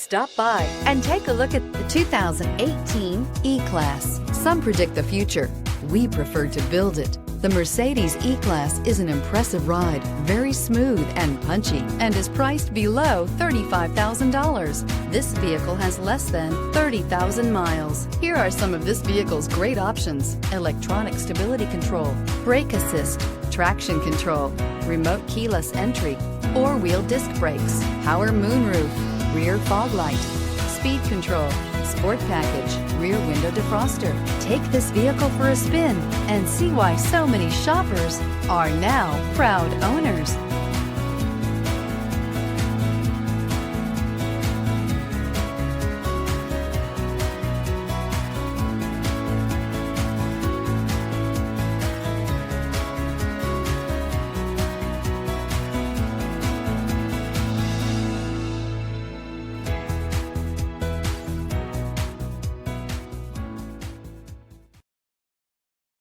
Stop by and take a look at the 2018 E-Class. Some predict the future. We prefer to build it. The Mercedes E-Class is an impressive ride, very smooth and punchy, and is priced below $35,000. This vehicle has less than 30,000 miles. Here are some of this vehicle's great options: electronic stability control, brake assist, traction control, remote keyless entry, four-wheel disc brakes, power moonroof, rear fog light, speed control, sport package, rear window defroster. Take this vehicle for a spin and see why so many shoppers are now proud owners.